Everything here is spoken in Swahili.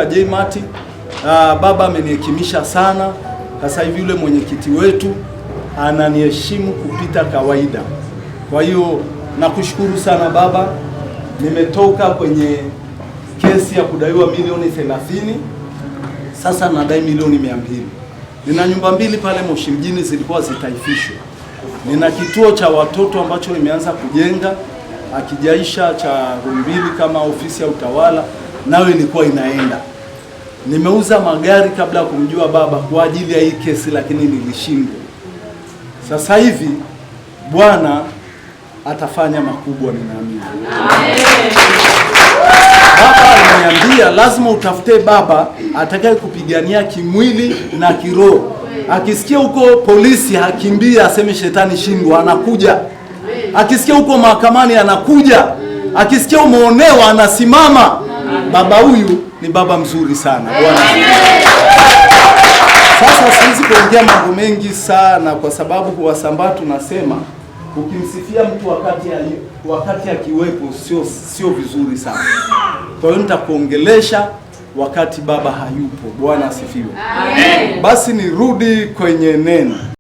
JMAT, baba amenihekimisha sana. Sasa hivi yule mwenyekiti wetu ananiheshimu kupita kawaida. Kwa hiyo nakushukuru sana baba. Nimetoka kwenye kesi ya kudaiwa milioni 30. Sasa nadai milioni 200. Nina nyumba mbili pale Moshi mjini zilikuwa zitaifishwa. Nina kituo cha watoto ambacho nimeanza kujenga, akijaisha cha Rumbili kama ofisi ya utawala, nayo ilikuwa inaenda. Nimeuza magari kabla ya kumjua baba kwa ajili ya hii kesi, lakini nilishindwa. Sasa hivi Bwana atafanya makubwa, ninaamini. Baba aliniambia lazima utafute baba atakaye kupigania kimwili na kiroho. Akisikia huko polisi hakimbia aseme shetani shindwa, anakuja. Akisikia huko mahakamani anakuja. Akisikia umeonewa anasimama. Baba huyu ni baba mzuri sana. Bwana. Sasa siwezi kuongea mambo mengi sana kwa sababu kwa Wasambaa tunasema ukimsifia mtu wakati akiwepo sio vizuri sana. Kwa hiyo nitakuongelesha wakati baba hayupo. Bwana asifiwe. Basi nirudi kwenye neno.